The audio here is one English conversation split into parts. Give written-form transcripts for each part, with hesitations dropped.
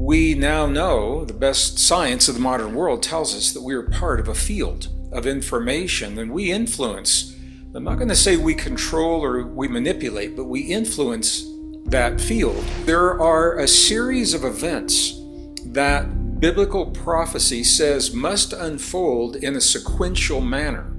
We now know, the best science of the modern world tells us that we are part of a field of information, and we influence. I'm not going to say we control or we manipulate, but we influence that field. There are a series of events that biblical prophecy says must unfold in a sequential manner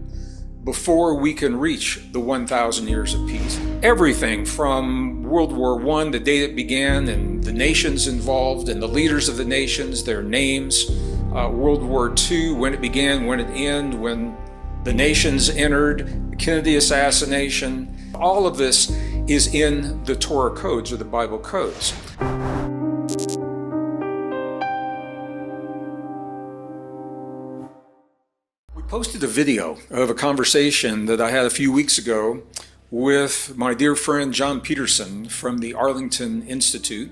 before we can reach the 1,000 years of peace. Everything from World War I, the day it began, and the nations involved, and the leaders of the nations, their names. World War II, when it began, when it ended, when the nations entered, the Kennedy assassination. All of this is in the Torah codes, or the Bible codes. Posted a video of a conversation that I had a few weeks ago with my dear friend John Peterson from the Arlington Institute.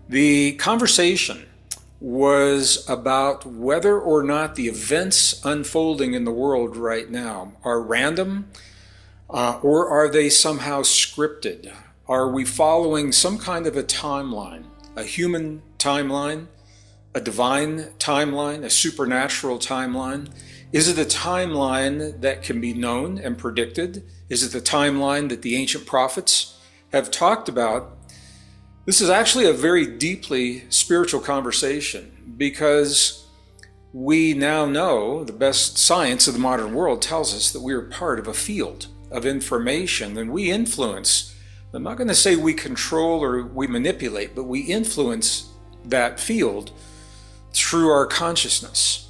The conversation was about whether or not the events unfolding in the world right now are random or are they somehow scripted? Are we following some kind of a timeline, a human timeline, a divine timeline, a supernatural timeline? Is it a timeline that can be known and predicted? Is it the timeline that the ancient prophets have talked about? This is actually a very deeply spiritual conversation because we now know, the best science of the modern world tells us that we are part of a field of information, and we influence. I'm not going to say we control or we manipulate, but we influence that field through our consciousness.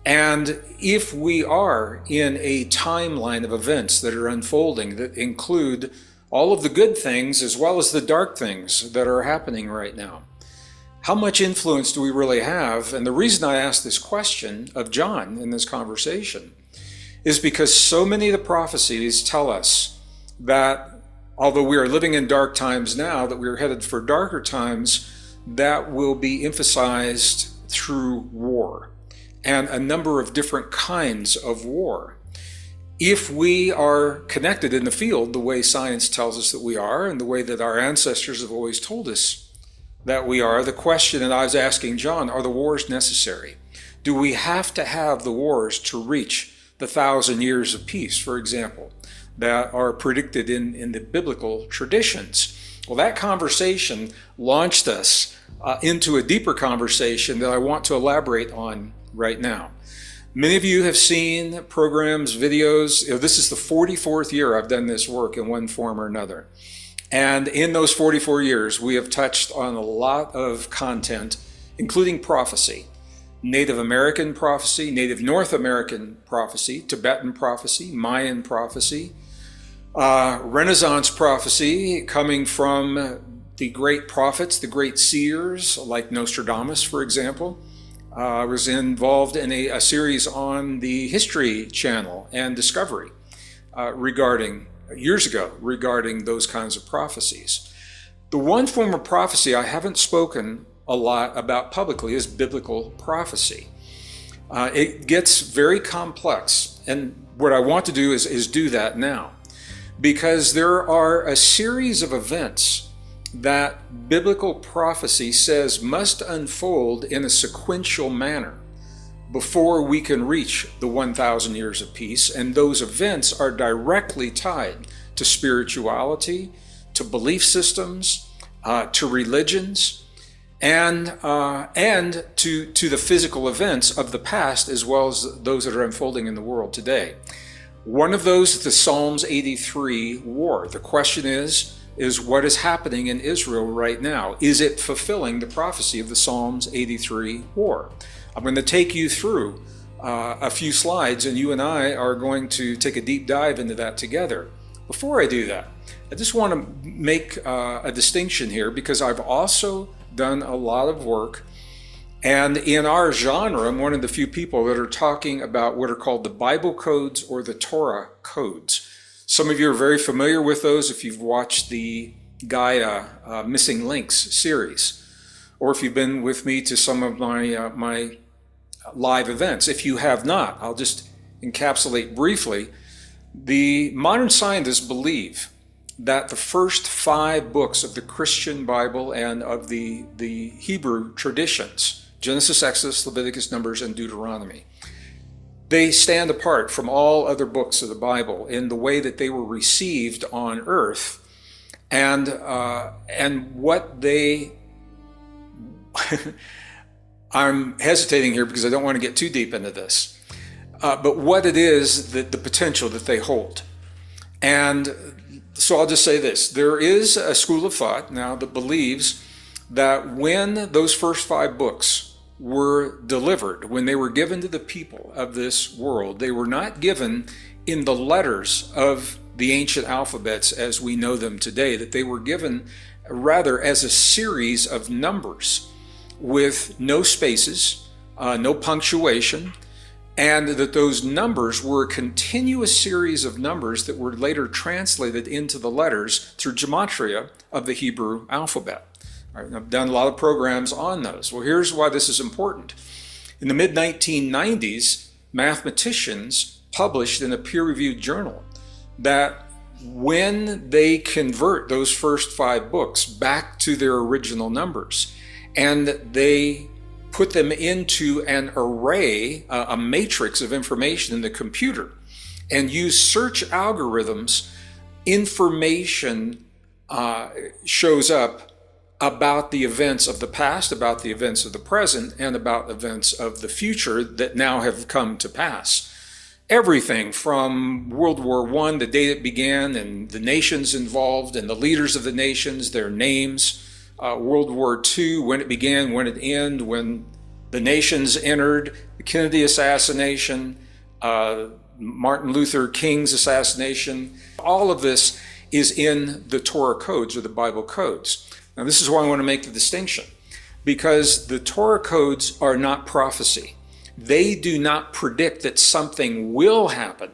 And if we are in a timeline of events that are unfolding that include all of the good things as well as the dark things that are happening right now, how much influence do we really have? And the reason I asked this question of John in this conversation is because so many of the prophecies tell us that although we are living in dark times now, that we are headed for darker times that will be emphasized through war, and a number of different kinds of war. If we are connected in the field the way science tells us that we are, and the way that our ancestors have always told us that we are, the question that I was asking John, are the wars necessary? Do we have to have the wars to reach the 1,000 years of peace, for example, that are predicted in the biblical traditions? Well, that conversation launched us into a deeper conversation that I want to elaborate on right now. Many of you have seen programs, videos. This is the 44th year I've done this work in one form or another. And in those 44 years, we have touched on a lot of content, including prophecy, Native American prophecy, Native North American prophecy, Tibetan prophecy, Mayan prophecy, Renaissance prophecy coming from the great prophets, the great seers, like Nostradamus, for example. I was involved in a series on the History Channel and Discovery years ago regarding those kinds of prophecies. The one form of prophecy I haven't spoken a lot about publicly is biblical prophecy. It gets very complex, and what I want to do is do that now, because there are a series of events that biblical prophecy says must unfold in a sequential manner before we can reach the 1,000 years of peace. And those events are directly tied to spirituality, to belief systems, to religions, and to the physical events of the past, as well as those that are unfolding in the world today. One of those is the Psalms 83 war. The question is what is happening in Israel right now? Is it fulfilling the prophecy of the Psalms 83 war? I'm going to take you through a few slides, and you and I are going to take a deep dive into that together. Before I do that, I just want to make a distinction here, because I've also done a lot of work, and in our genre, I'm one of the few people that are talking about what are called the Bible codes or the Torah codes. Some of you are very familiar with those if you've watched the Gaia Missing Links series, or if you've been with me to some of my live events. If you have not, I'll just encapsulate briefly. The modern scientists believe that the first 5 books of the Christian Bible and of the Hebrew traditions, Genesis, Exodus, Leviticus, Numbers, and Deuteronomy, they stand apart from all other books of the Bible in the way that they were received on earth, and what they I'm hesitating here because I don't want to get too deep into this, but what it is, that the potential that they hold. And so I'll just say this: there is a school of thought now that believes that when those first 5 books were delivered, when they were given to the people of this world, they were not given in the letters of the ancient alphabets as we know them today, that they were given rather as a series of numbers with no spaces, no punctuation, and that those numbers were a continuous series of numbers that were later translated into the letters through gematria of the Hebrew alphabet. All right, I've done a lot of programs on those. Well, here's why this is important. In the mid-1990s, mathematicians published in a peer-reviewed journal that when they convert those first 5 books back to their original numbers, and they put them into an array, a matrix of information in the computer, and use search algorithms, information shows up about the events of the past, about the events of the present, and about events of the future that now have come to pass. Everything from World War I, the day it began, and the nations involved, and the leaders of the nations, their names, World War II, when it began, when it ended, when the nations entered, the Kennedy assassination, Martin Luther King's assassination. All of this is in the Torah codes, or the Bible codes. Now, this is why I want to make the distinction, because the Torah codes are not prophecy. They do not predict that something will happen.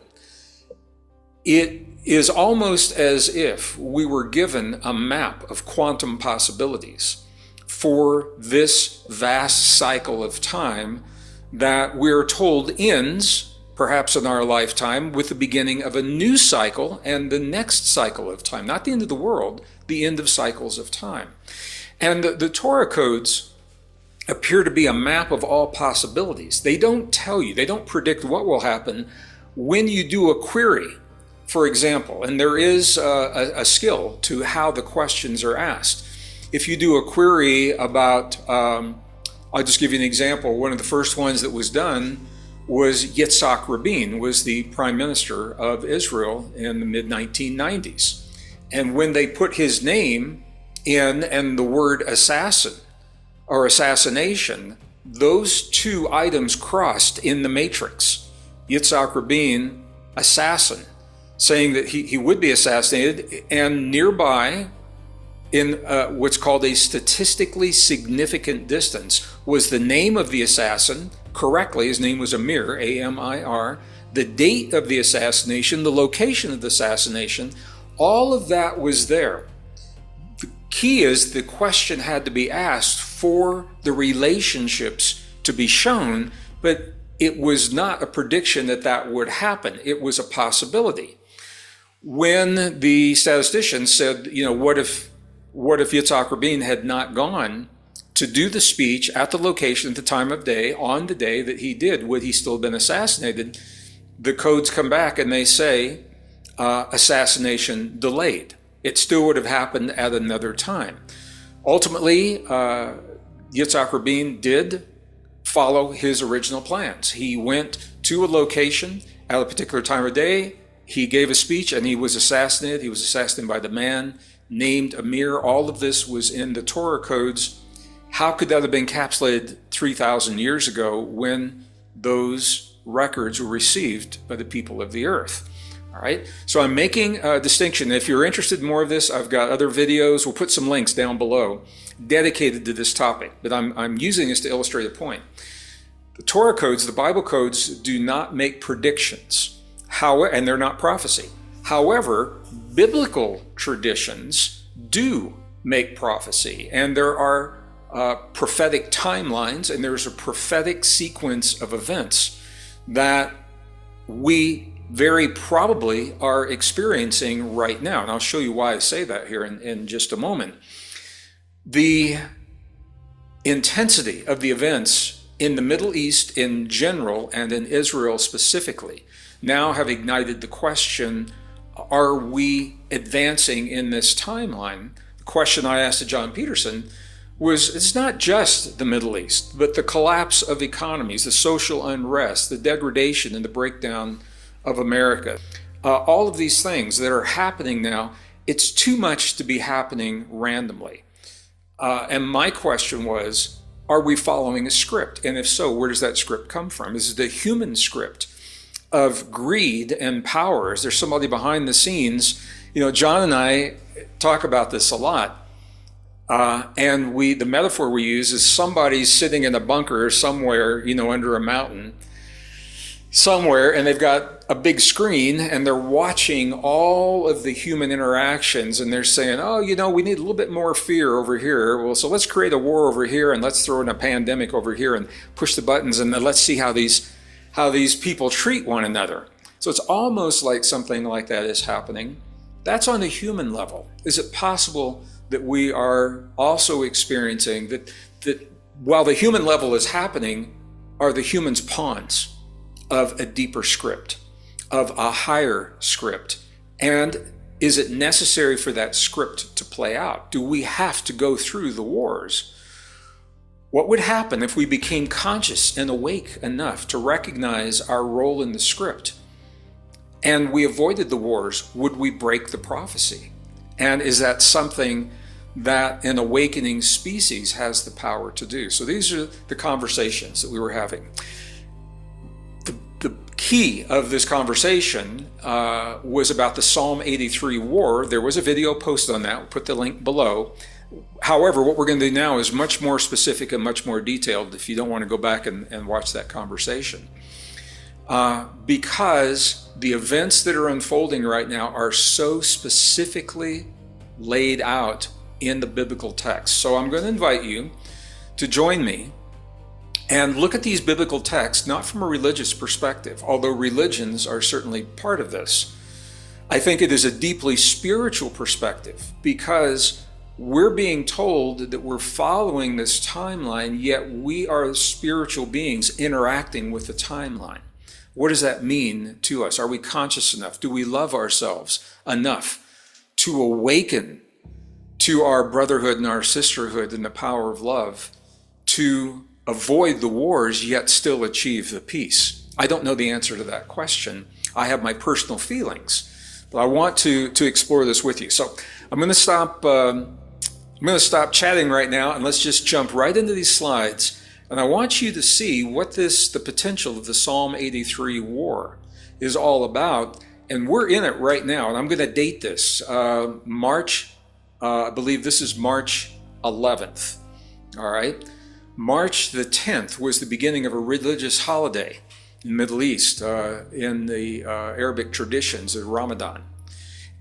It is almost as if we were given a map of quantum possibilities for this vast cycle of time that we're told ends, perhaps in our lifetime, with the beginning of a new cycle and the next cycle of time. Not the end of the world, the end of cycles of time. And the Torah codes appear to be a map of all possibilities. They don't tell you, they don't predict what will happen when you do a query, for example. And there is a skill to how the questions are asked. If you do a query about, I'll just give you an example. One of the first ones that was done was Yitzhak Rabin, was the prime minister of Israel in the mid-1990s. And when they put his name in and the word assassin or assassination, those 2 items crossed in the matrix. Yitzhak Rabin, assassin, saying that he would be assassinated, and nearby, in what's called a statistically significant distance, was the name of the assassin. Correctly, his name was Amir, A-M-I-R, the date of the assassination, the location of the assassination, all of that was there. The key is the question had to be asked for the relationships to be shown, but it was not a prediction that that would happen. It was a possibility. When the statisticians said, what if Yitzhak Rabin had not gone to do the speech at the location at the time of day, on the day that he did, would he still have been assassinated? The codes come back and they say, assassination delayed. It still would have happened at another time. Ultimately, Yitzhak Rabin did follow his original plans. He went to a location at a particular time of day, he gave a speech, and he was assassinated. He was assassinated by the man named Amir. All of this was in the Torah codes. How could that have been encapsulated 3,000 years ago when those records were received by the people of the earth? All right, so I'm making a distinction. If you're interested in more of this, I've got other videos. We'll put some links down below dedicated to this topic, but I'm using this to illustrate a point. The Torah codes, the Bible codes, do not make predictions, and they're not prophecy. However, biblical traditions do make prophecy, and there are prophetic timelines, and there's a prophetic sequence of events that we very probably are experiencing right now. And I'll show you why I say that here in just a moment. The intensity of the events in the Middle East in general and in Israel specifically now have ignited the question, are we advancing in this timeline? The question I asked to John Peterson was, it's not just the Middle East, but the collapse of economies, the social unrest, the degradation and the breakdown of America. All of these things that are happening now, it's too much to be happening randomly. And my question was, are we following a script? And if so, where does that script come from? Is it a human script of greed and power? Is there somebody behind the scenes? You know, John and I talk about this a lot. And the metaphor we use is somebody's sitting in a bunker somewhere, you know, under a mountain somewhere, and they've got a big screen and they're watching all of the human interactions, and they're saying, oh, you know, we need a little bit more fear over here. Well, so let's create a war over here, and let's throw in a pandemic over here and push the buttons, and then let's see how these people treat one another. So it's almost like something like that is happening. That's on the human level. Is it possible that we are also experiencing that while the human level is happening, are the humans pawns of a deeper script, of a higher script? And is it necessary for that script to play out? Do we have to go through the wars? What would happen if we became conscious and awake enough to recognize our role in the script and we avoided the wars? Would we break the prophecy? And is that something that an awakening species has the power to do? So these are the conversations that we were having. The key of this conversation was about the Psalm 83 war. There was a video posted on that. We'll put the link below. However, what we're going to do now is much more specific and much more detailed if you don't want to go back and watch that conversation. Because the events that are unfolding right now are so specifically laid out in the biblical text. So I'm going to invite you to join me and look at these biblical texts, not from a religious perspective, although religions are certainly part of this. I think it is a deeply spiritual perspective, because we're being told that we're following this timeline, yet we are spiritual beings interacting with the timeline. What does that mean to us? Are we conscious enough? Do we love ourselves enough to awaken to our brotherhood and our sisterhood and the power of love, to avoid the wars yet still achieve the peace? I don't know the answer to that question. I have my personal feelings, but I want to explore this with you. So I'm going to stop chatting right now, and let's just jump right into these slides. And I want you to see what the potential of the Psalm 83 war is all about. And we're in it right now. And I'm going to date this I believe this is March 11th. All right. March the 10th was the beginning of a religious holiday in the Middle East, in the Arabic traditions of Ramadan.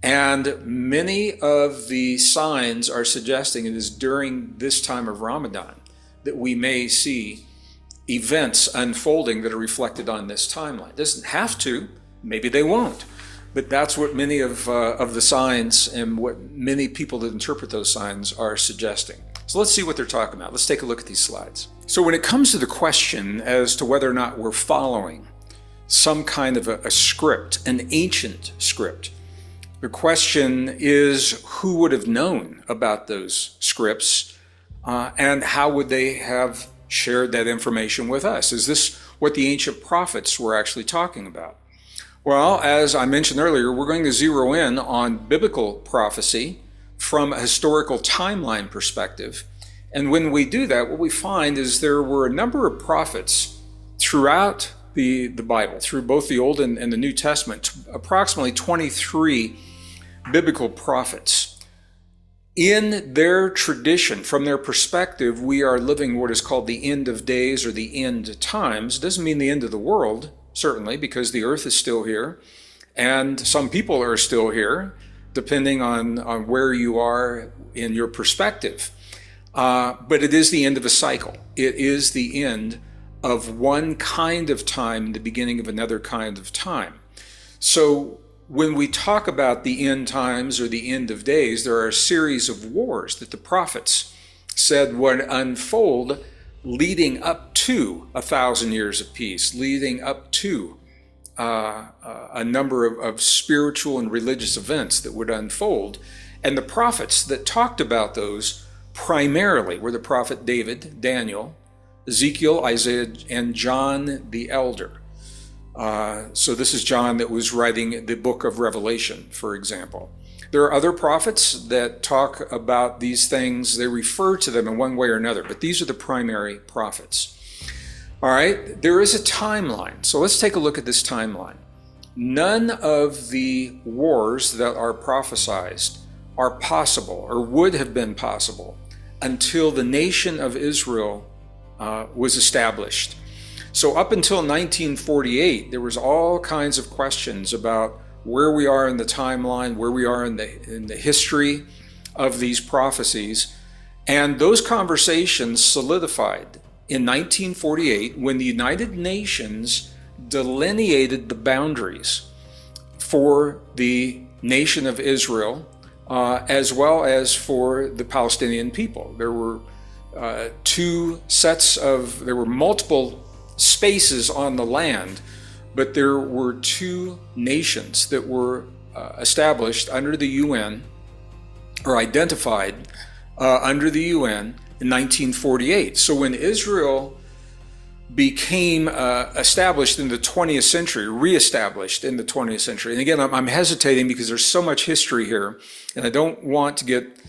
And many of the signs are suggesting it is during this time of Ramadan that we may see events unfolding that are reflected on this timeline. It doesn't have to, maybe they won't, but that's what many of the signs and what many people that interpret those signs are suggesting. So let's see what they're talking about. Let's take a look at these slides. So when it comes to the question as to whether or not we're following some kind of a script, an ancient script, the question is, who would have known about those scripts, and how would they have shared that information with us? Is this what the ancient prophets were actually talking about? Well, as I mentioned earlier, we're going to zero in on biblical prophecy from a historical timeline perspective. And when we do that, what we find is there were a number of prophets throughout the Bible, through both the Old and the New Testament, approximately 23 biblical prophets. In their tradition, from their perspective, we are living what is called the end of days or the end times. It doesn't mean the end of the world, certainly, because the earth is still here, and some people are still here, depending on where you are in your perspective. But it is the end of a cycle. It is the end of one kind of time, the beginning of another kind of time. So when we talk about the end times or the end of days, there are a series of wars that the prophets said would unfold leading up to 1,000 years of peace, leading up to a number of spiritual and religious events that would unfold. And the prophets that talked about those primarily were the prophet David, Daniel, Ezekiel, Isaiah, and John the Elder. So this is John that was writing the book of Revelation, for example. There are other prophets that talk about these things. They refer to them in one way or another, but these are the primary prophets. All right, there is a timeline. So let's take a look at this timeline. None of the wars that are prophesied are possible or would have been possible until the nation of Israel was established. So up until 1948, there was all kinds of questions about where we are in the timeline, where we are in the history of these prophecies. And those conversations solidified in 1948 when the United Nations delineated the boundaries for the nation of Israel, as well as for the Palestinian people. There were there were multiple spaces on the land, but there were two nations that were established under the UN, or identified under the UN in 1948. So when Israel became established in the 20th century, reestablished in the 20th century, and again, I'm hesitating because there's so much history here, and I don't want to get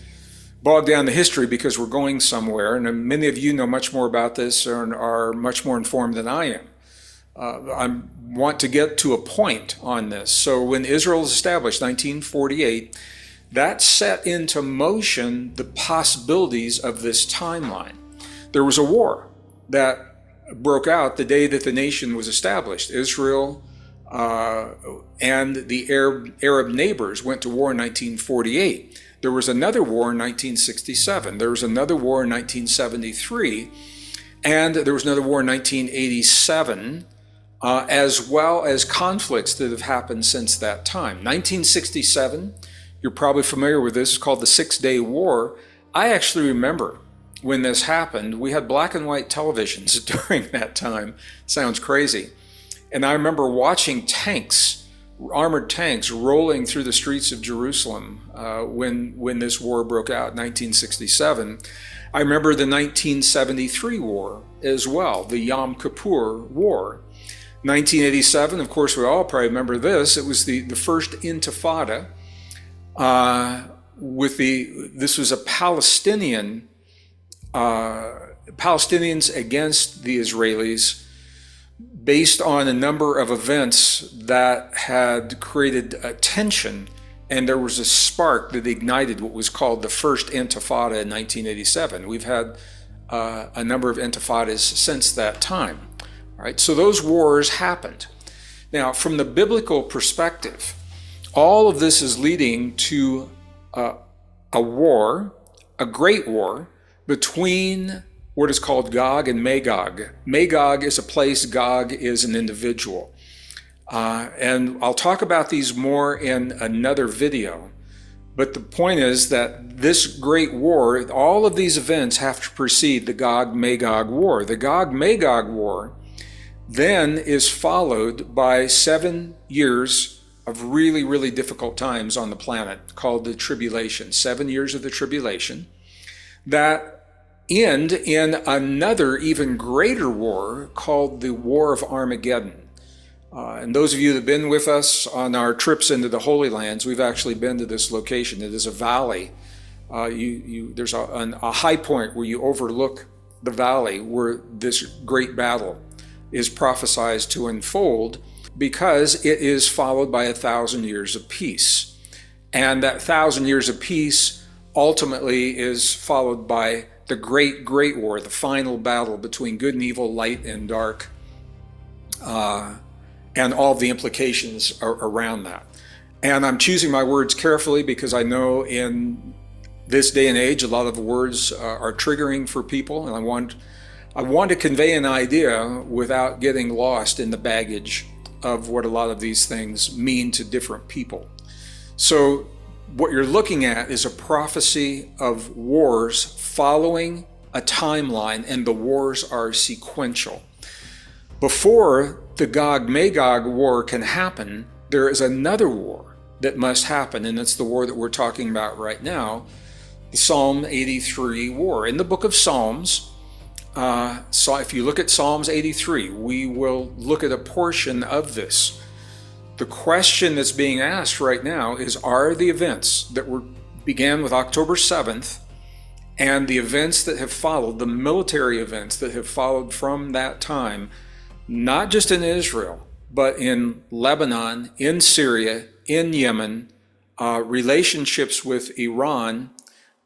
bogged down the history because we're going somewhere, and many of you know much more about this and are much more informed than I am. I want to get to a point on this. So when Israel was established, 1948, that set into motion the possibilities of this timeline. There was a war that broke out the day that the nation was established. Israel and the Arab neighbors went to war in 1948. There was another war in 1967. There was another war in 1973. And there was another war in 1987, as well as conflicts that have happened since that time. 1967, you're probably familiar with this, it's called the 6-Day War. I actually remember when this happened. We had black and white televisions during that time. Sounds crazy. And I remember watching tanks, armored tanks, rolling through the streets of Jerusalem when this war broke out in 1967. I remember the 1973 war as well, the Yom Kippur War. 1987, of course, we all probably remember this. It was the first Intifada. This was a Palestinians against the Israelis, based on a number of events that had created a tension, and there was a spark that ignited what was called the First Intifada in 1987. We've had a number of intifadas since that time. All right, so those wars happened. Now, from the biblical perspective, all of this is leading to a war, a great war, between what is called Gog and Magog. Magog is a place, Gog is an individual. And I'll talk about these more in another video. But the point is that this great war, all of these events have to precede the Gog-Magog war. The Gog-Magog war then is followed by 7 years of really, really difficult times on the planet called the tribulation. 7 years of the tribulation that end in another even greater war called the War of Armageddon. And those of you that have been with us on our trips into the Holy Lands, we've actually been to this location. It is a valley. There's a high point where you overlook the valley where this great battle is prophesied to unfold, because it is followed by 1,000 years of peace. And that 1,000 years of peace ultimately is followed by the great, great war, the final battle between good and evil, light and dark, and all the implications around that. And I'm choosing my words carefully because I know in this day and age, a lot of the words are triggering for people, and I want to convey an idea without getting lost in the baggage of what a lot of these things mean to different people. So what you're looking at is a prophecy of wars following a timeline, and the wars are sequential. Before the Gog-Magog war can happen, there is another war that must happen, and it's the war that we're talking about right now, the Psalm 83 war. In the book of Psalms, so if you look at Psalms 83, we will look at a portion of this. The question that's being asked right now is, are the events that began with October 7th and the events that have followed, the military events that have followed from that time, not just in Israel, but in Lebanon, in Syria, in Yemen, relationships with Iran,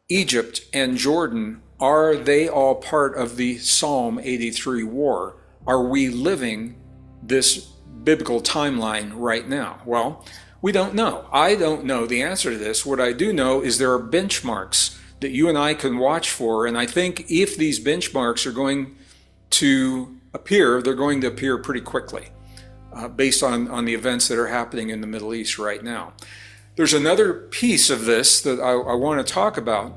Egypt, and Jordan, are they all part of the Psalm 83 war? Are we living this biblical timeline right now? Well, we don't know. I don't know the answer to this. What I do know is there are benchmarks that you and I can watch for, and I think if these benchmarks are going to appear, they're going to appear pretty quickly, based on the events that are happening in the Middle East right now. There's another piece of this that I want to talk about.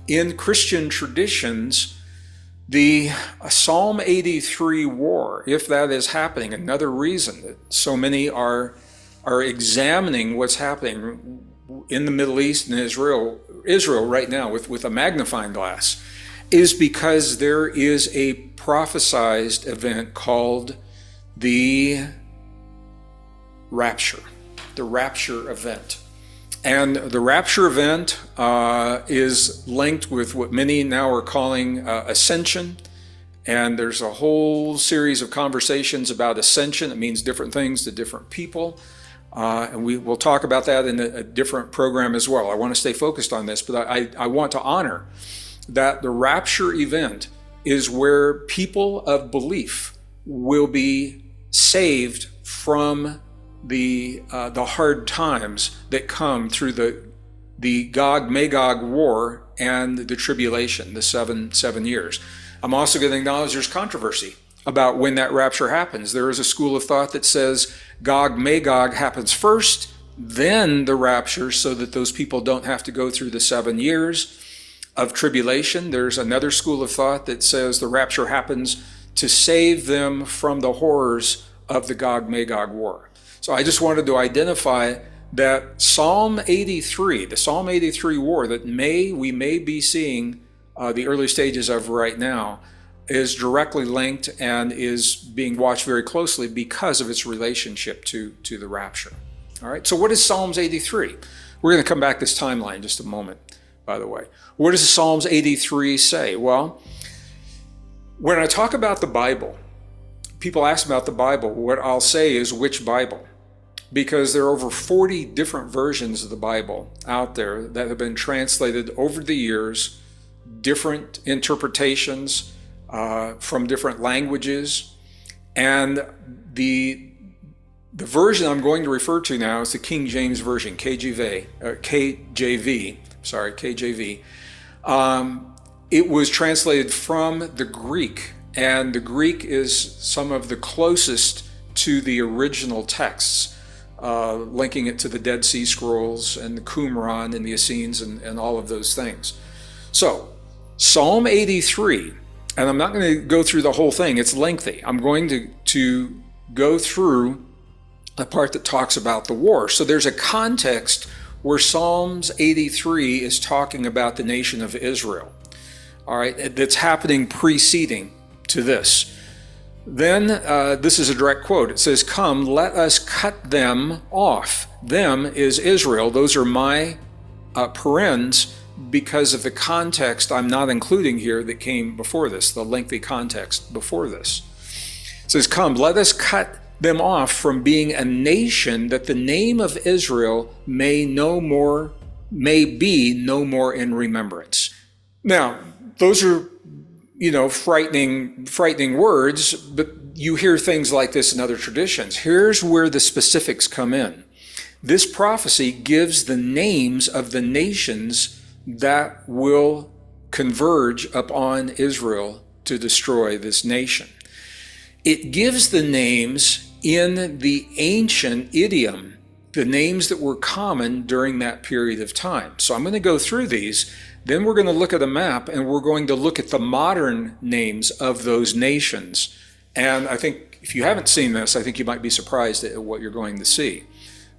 In Christian traditions, the Psalm 83 war, if that is happening, another reason that so many are examining what's happening in the Middle East and Israel right now with a magnifying glass, is because there is a prophesized event called the rapture event. And the rapture event is linked with what many now are calling ascension. And there's a whole series of conversations about ascension. It means different things to different people. And we will talk about that in a different program as well. I want to stay focused on this, but I want to honor that the rapture event is where people of belief will be saved from the hard times that come through the Gog-Magog war and the tribulation, the seven years. I'm also going to acknowledge there's controversy about when that rapture happens. There is a school of thought that says Gog-Magog happens first, then the rapture, so that those people don't have to go through the 7 years of tribulation. There's another school of thought that says the rapture happens to save them from the horrors of the Gog-Magog war. So I just wanted to identify that Psalm 83, the Psalm 83 war that we may be seeing the early stages of right now, is directly linked and is being watched very closely because of its relationship to the rapture. All right, so what is Psalms 83? We're going to come back this timeline in just a moment, by the way. What does Psalms 83 say? Well, when I talk about the Bible, people ask about the Bible, what I'll say is which Bible? Because there are over 40 different versions of the Bible out there that have been translated over the years, different interpretations from different languages. And the version I'm going to refer to now is the King James Version, KJV. It was translated from the Greek, and the Greek is some of the closest to the original texts, linking it to the Dead Sea Scrolls and the Qumran and the Essenes and all of those things. So, Psalm 83, and I'm not going to go through the whole thing, it's lengthy. I'm going to go through the part that talks about the war. So there's a context where Psalms 83 is talking about the nation of Israel, all right, that's happening preceding to this. Then, this is a direct quote. It says, "Come, let us cut them off." Them is Israel. Those are my parens because of the context I'm not including here that came before this, the lengthy context before this. It says, "Come, let us cut them off from being a nation, that the name of Israel may be no more in remembrance." Now, those are, frightening words, but you hear things like this in other traditions. Here's where the specifics come in. This prophecy gives the names of the nations that will converge upon Israel to destroy this nation. It gives the names in the ancient idiom, the names that were common during that period of time. So I'm going to go through these, then we're going to look at a map, and we're going to look at the modern names of those nations. And I think if you haven't seen this, I think you might be surprised at what you're going to see.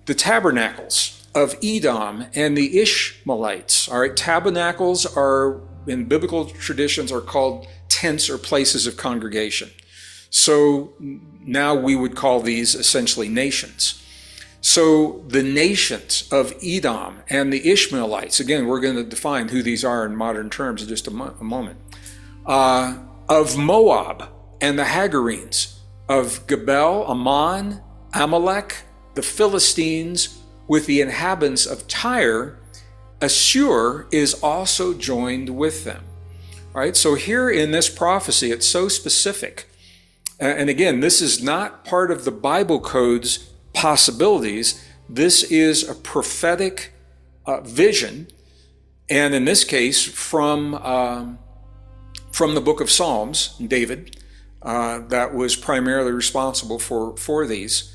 The tabernacles of Edom and the Ishmaelites. All right, tabernacles are, in biblical traditions, are called tents or places of congregation. So now we would call these essentially nations. So the nations of Edom and the Ishmaelites, again, we're going to define who these are in modern terms in just a moment, of Moab and the Hagarenes, of Gebel, Ammon, Amalek, the Philistines, with the inhabitants of Tyre. Assur is also joined with them. All right, so here in this prophecy, it's so specific. And again, this is not part of the Bible code's possibilities. This is a prophetic vision, and in this case, from the book of Psalms, David, that was primarily responsible for these,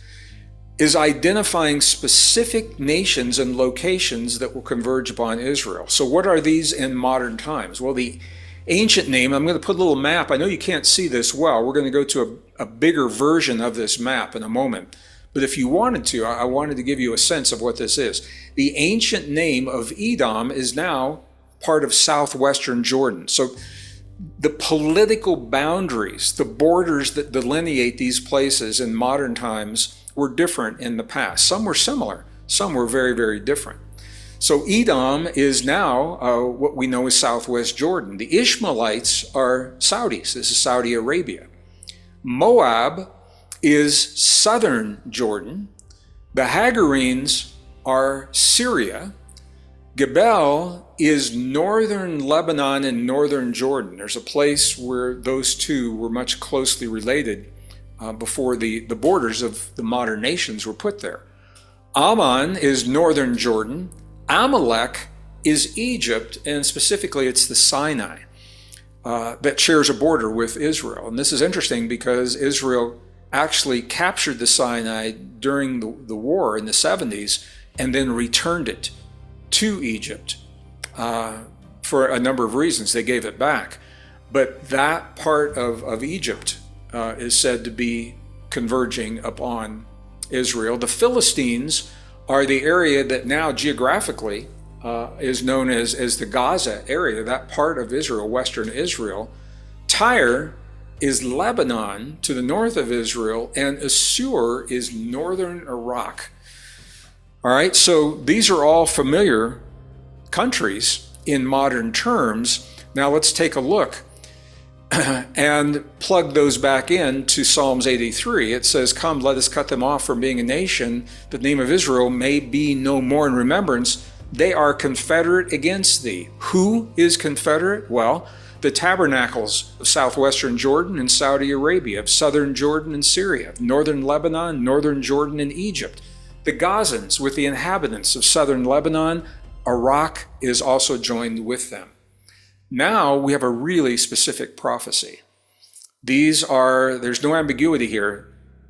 is identifying specific nations and locations that will converge upon Israel. So what are these in modern times? Well, the ancient name, I'm going to put a little map. I know you can't see this well. We're going to go to a bigger version of this map in a moment. But if you wanted to, I wanted to give you a sense of what this is. The ancient name of Edom is now part of southwestern Jordan. So the political boundaries, the borders that delineate these places in modern times were different in the past. Some were similar, some were very, very different. So Edom is now what we know as southwest Jordan. The Ishmaelites are Saudis. This is Saudi Arabia. Moab is southern Jordan. The Hagarenes are Syria. Gebel is northern Lebanon and northern Jordan. There's a place where those two were much closely related before the borders of the modern nations were put there. Ammon is northern Jordan. Amalek is Egypt, and specifically it's the Sinai that shares a border with Israel. And this is interesting because Israel actually captured the Sinai during the war in the 70s and then returned it to Egypt for a number of reasons. They gave it back. But that part of Egypt is said to be converging upon Israel. The Philistines are the area that now geographically is known as the Gaza area, that part of Israel, western Israel. Tyre is Lebanon to the north of Israel, and Assur is northern Iraq. All right, so these are all familiar countries in modern terms. Now let's take a look and plug those back in to Psalms 83. It says, "Come, let us cut them off from being a nation, that the name of Israel may be no more in remembrance. They are confederate against thee." Who is confederate? Well, the tabernacles of southwestern Jordan and Saudi Arabia, of southern Jordan and Syria, of northern Lebanon, northern Jordan and Egypt. The Gazans with the inhabitants of southern Lebanon. Iraq is also joined with them. Now we have a really specific prophecy. There's no ambiguity here.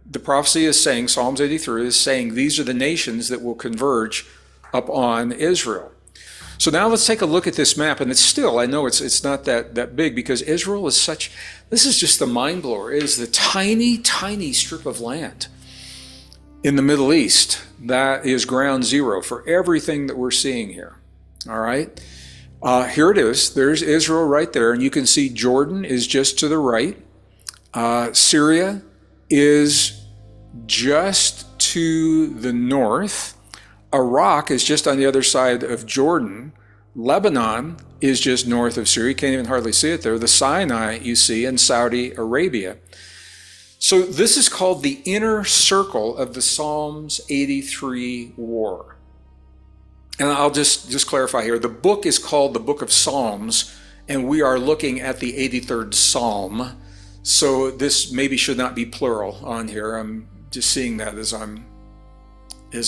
The prophecy is saying, Psalms 83 is saying, these are the nations that will converge upon Israel. So now let's take a look at this map, and it's still, I know it's not that big, because Israel is this is just the mind blower. It is the tiny, tiny strip of land in the Middle East that is ground zero for everything that we're seeing here. All right. Here it is. There's Israel right there, and you can see Jordan is just to the right. Syria is just to the north. Iraq is just on the other side of Jordan. Lebanon is just north of Syria. You can't even hardly see it there. The Sinai you see in Saudi Arabia. So this is called the inner circle of the Psalms 83 war. And I'll just clarify here. The book is called the Book of Psalms, and we are looking at the 83rd Psalm. So this maybe should not be plural on here. I'm just seeing that as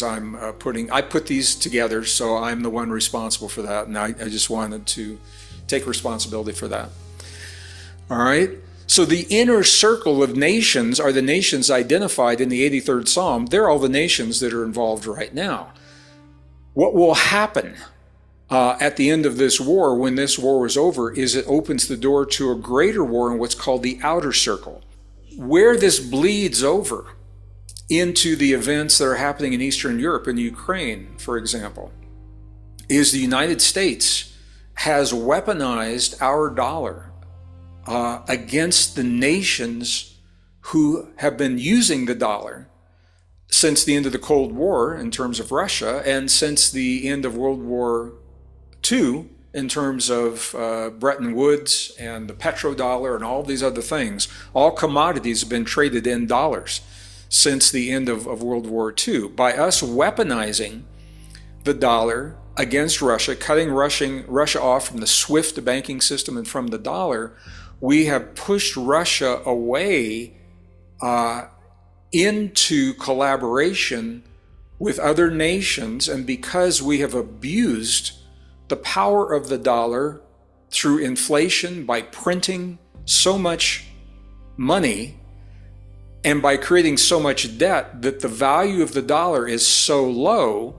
I put these together, so I'm the one responsible for that, and I just wanted to take responsibility for that. All right. So the inner circle of nations are the nations identified in the 83rd Psalm. They're all the nations that are involved right now. What will happen at the end of this war, when this war is over, is it opens the door to a greater war in what's called the outer circle. Where this bleeds over into the events that are happening in Eastern Europe and Ukraine, for example, is the United States has weaponized our dollar against the nations who have been using the dollar since the end of the Cold War in terms of Russia, and since the end of World War II in terms of Bretton Woods and the petrodollar and all these other things. All commodities have been traded in dollars since the end of World War II. By us weaponizing the dollar against Russia, cutting Russia off from the SWIFT banking system and from the dollar, we have pushed Russia away into collaboration with other nations. And because we have abused the power of the dollar through inflation by printing so much money and by creating so much debt that the value of the dollar is so low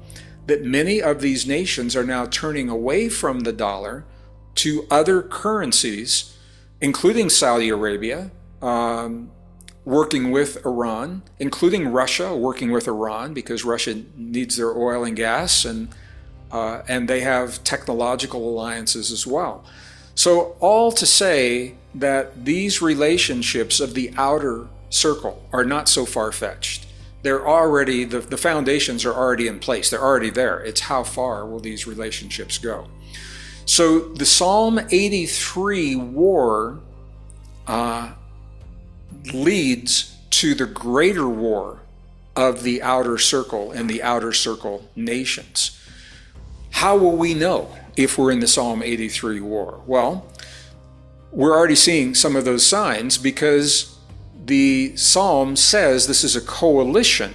that many of these nations are now turning away from the dollar to other currencies, including Saudi Arabia, working with Iran, including Russia, working with Iran because Russia needs their oil and gas, and they have technological alliances as well. So all to say that these relationships of the outer circle are not so far-fetched. They're already, the foundations are already in place. They're already there. It's how far will these relationships go? So the Psalm 83 war leads to the greater war of the outer circle and the outer circle nations. How will we know if we're in the Psalm 83 war? Well, we're already seeing some of those signs because the Psalm says this is a coalition.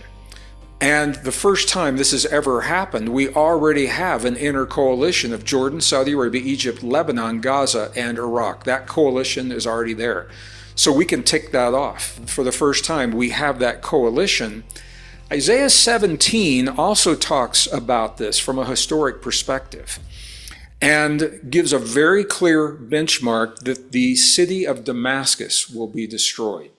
And the first time this has ever happened, we already have an inner coalition of Jordan, Saudi Arabia, Egypt, Lebanon, Gaza, and Iraq. That coalition is already there. So we can tick that off. For the first time, we have that coalition. Isaiah 17 also talks about this from a historic perspective and gives a very clear benchmark that the city of Damascus will be destroyed.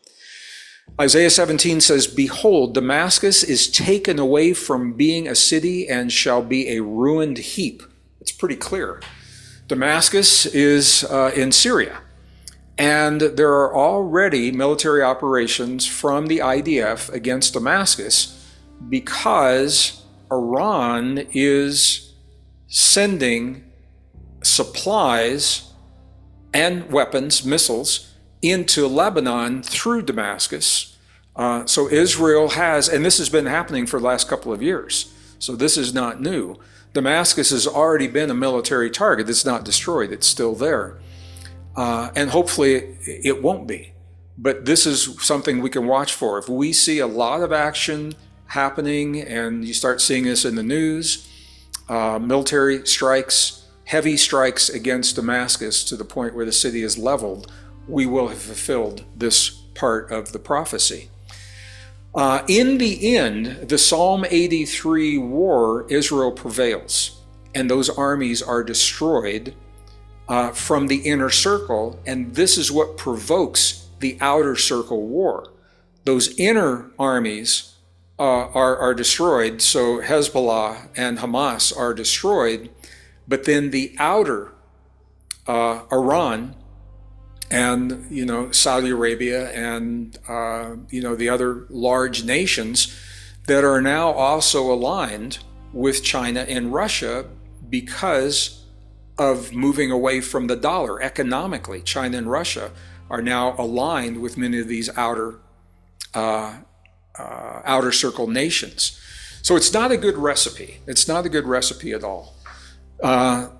Isaiah 17 says, "Behold, Damascus is taken away from being a city and shall be a ruined heap." It's pretty clear. Damascus is in Syria. And there are already military operations from the IDF against Damascus because Iran is sending supplies and weapons, missiles, into Lebanon through Damascus. So Israel has, and this has been happening for the last couple of years, so this is not new. Damascus has already been a military target. It's not destroyed, it's still there. And hopefully it won't be. But this is something we can watch for. If we see a lot of action happening, and you start seeing this in the news, military strikes, heavy strikes against Damascus to the point where the city is leveled, we will have fulfilled this part of the prophecy. In the end, the Psalm 83 war, Israel prevails, and those armies are destroyed from the inner circle, and this is what provokes the outer circle war. Those inner armies are destroyed, so Hezbollah and Hamas are destroyed, but then the outer, Iran, and Saudi Arabia and the other large nations that are now also aligned with China and Russia because of moving away from the dollar economically. China and Russia are now aligned with many of these outer circle nations. So it's not a good recipe. It's not a good recipe at all.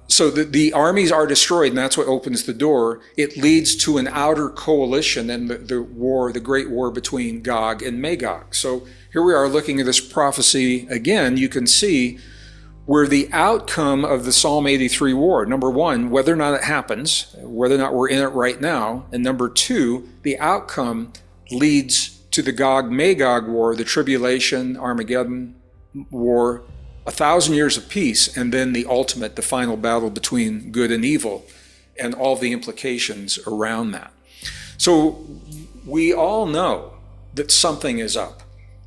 So the armies are destroyed, and that's what opens the door. It leads to an outer coalition and the great war between Gog and Magog. So here we are looking at this prophecy again. You can see where the outcome of the Psalm 83 war, number one, whether or not it happens, whether or not we're in it right now, and number two, the outcome leads to the Gog-Magog war, the tribulation, Armageddon war, 1,000 years of peace, and then the ultimate, the final battle between good and evil, and all the implications around that. So we all know that something is up.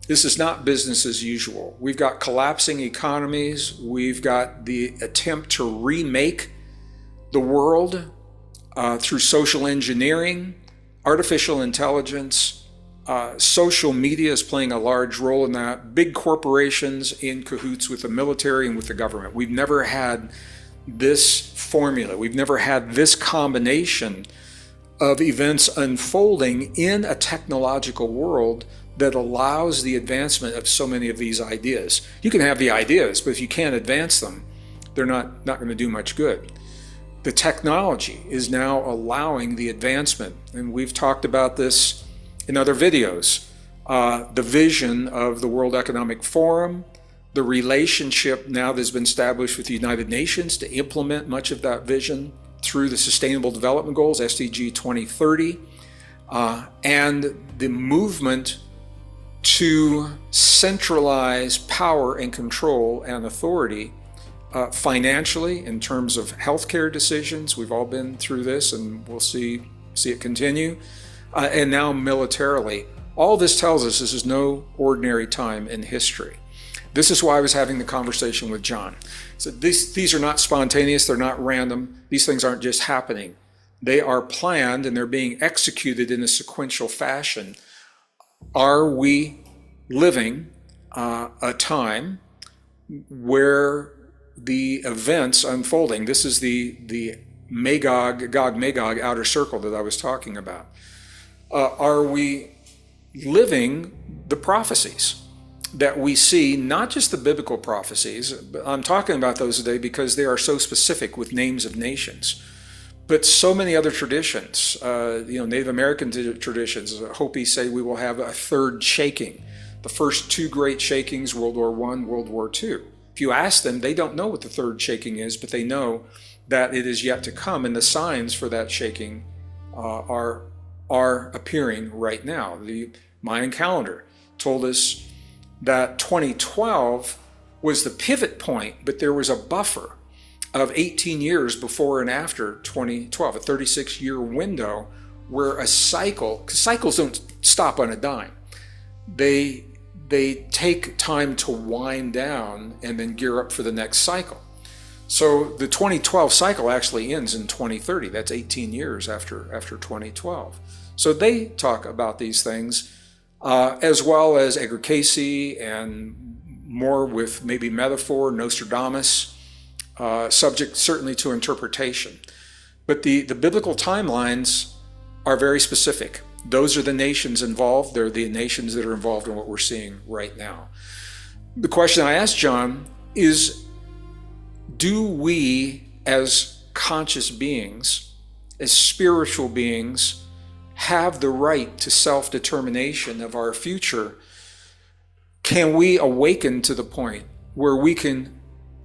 This is not business as usual. We've got collapsing economies. We've got the attempt to remake the world through social engineering, artificial intelligence. Social media is playing a large role in that. Big corporations in cahoots with the military and with the government. We've never had this formula. We've never had this combination of events unfolding in a technological world that allows the advancement of so many of these ideas. You can have the ideas, but if you can't advance them, they're not going to do much good. The technology is now allowing the advancement, and we've talked about this in other videos. The vision of the World Economic Forum, the relationship now that's been established with the United Nations to implement much of that vision through the Sustainable Development Goals, SDG 2030, and the movement to centralize power and control and authority financially in terms of healthcare decisions. We've all been through this, and we'll see it continue. And now militarily. All this tells us this is no ordinary time in history. This is why I was having the conversation with John. So these are not spontaneous, they're not random. These things aren't just happening. They are planned and they're being executed in a sequential fashion. Are we living a time where the events unfolding, this is the Gog-Magog outer circle that I was talking about. Are we living the prophecies that we see, not just the biblical prophecies, but I'm talking about those today because they are so specific with names of nations, but so many other traditions, Native American traditions. Hopi say we will have a third shaking. The first two great shakings, World War I, World War II. If you ask them, they don't know what the third shaking is, but they know that it is yet to come, and the signs for that shaking are appearing right now. The Mayan calendar told us that 2012 was the pivot point, but there was a buffer of 18 years before and after 2012, a 36-year window where a cycle, because cycles don't stop on a dime. They take time to wind down and then gear up for the next cycle. So the 2012 cycle actually ends in 2030. That's 18 years after 2012. So they talk about these things, as well as Edgar Cayce and more with maybe metaphor, Nostradamus, subject certainly to interpretation. But the biblical timelines are very specific. Those are the nations involved. They're the nations that are involved in what we're seeing right now. The question I asked John is, do we as conscious beings, as spiritual beings, have the right to self-determination of our future? Can we awaken to the point where we can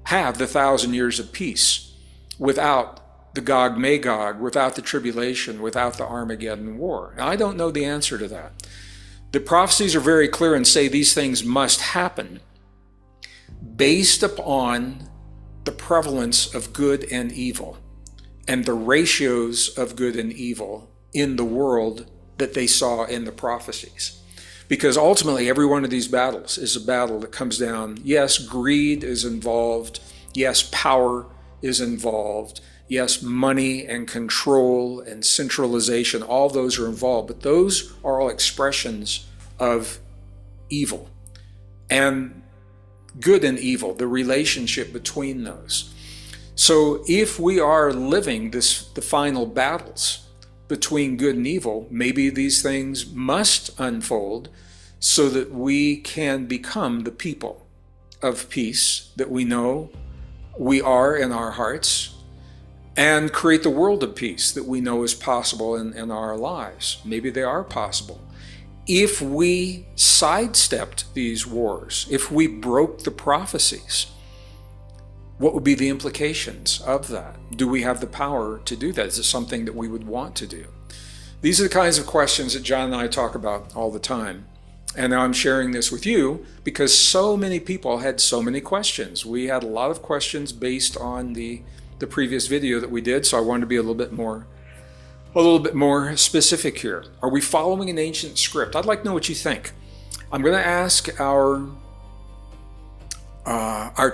have the 1,000 years of peace without the Gog-Magog, without the tribulation, without the Armageddon war? Now, I don't know the answer to that. The prophecies are very clear and say these things must happen based upon the prevalence of good and evil and the ratios of good and evil in the world that they saw in the prophecies. Because ultimately, every one of these battles is a battle that comes down, yes, greed is involved, yes, power is involved, yes, money and control and centralization, all those are involved, but those are all expressions of evil. And good and evil, the relationship between those. So if we are living the final battles between good and evil, maybe these things must unfold so that we can become the people of peace that we know we are in our hearts, and create the world of peace that we know is possible in our lives. Maybe they are possible. If we sidestepped these wars, if we broke the prophecies, What would be the implications of that? Do we have the power to do that? Is it something that we would want to do? These are the kinds of questions that John and I talk about all the time. And now I'm sharing this with you because so many people had so many questions. We had a lot of questions based on the previous video that we did, so I wanted to be a little bit more specific here. Are we following an ancient script? I'd like to know what you think. I'm going to ask our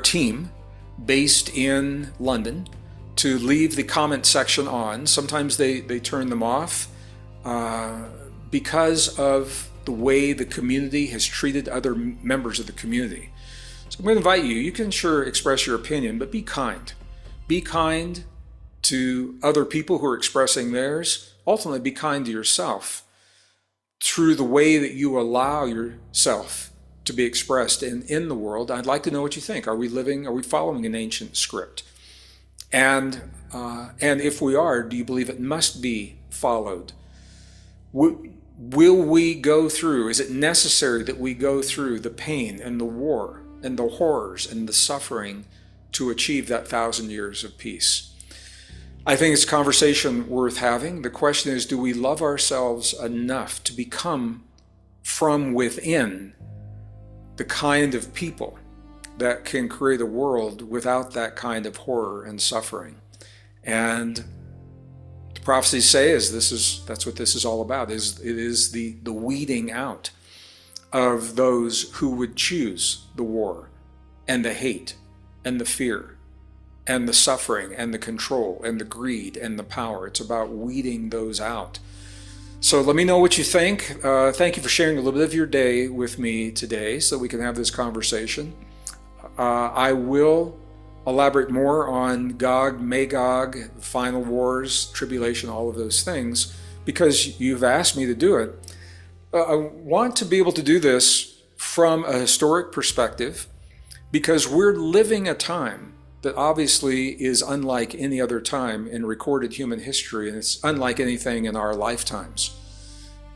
team based in London to leave the comment section on. Sometimes they turn them off because of the way the community has treated other members of the community. So I'm going to invite you. You can sure express your opinion, but be kind. Be kind to other people who are expressing theirs. Ultimately, be kind to yourself through the way that you allow yourself to be expressed in the world. I'd like to know what you think. Are we following an ancient script? And if we are, do you believe it must be followed? Will we go through, is it necessary that we go through the pain and the war and the horrors and the suffering to achieve that 1,000 years of peace? I think it's a conversation worth having. The question is, do we love ourselves enough to become from within the kind of people that can create a world without that kind of horror and suffering? And the prophecies say that's what this is all about. It is the weeding out of those who would choose the war and the hate and the fear and the suffering and the control and the greed and the power. It's about weeding those out. So let me know what you think. Thank you for sharing a little bit of your day with me today so we can have this conversation. I will elaborate more on Gog, Magog, final wars, tribulation, all of those things, because you've asked me to do it. I want to be able to do this from a historic perspective because we're living a time that obviously is unlike any other time in recorded human history, and it's unlike anything in our lifetimes.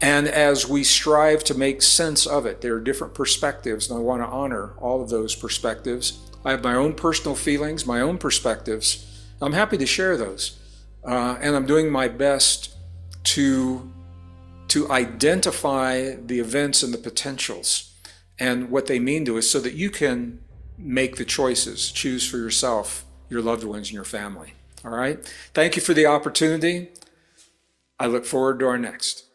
And as we strive to make sense of it, there are different perspectives, and I want to honor all of those perspectives. I have my own personal feelings, my own perspectives. I'm happy to share those. And I'm doing my best to identify the events and the potentials and what they mean to us so that you can make the choices, choose for yourself, your loved ones, and your family. All right? Thank you for the opportunity. I look forward to our next.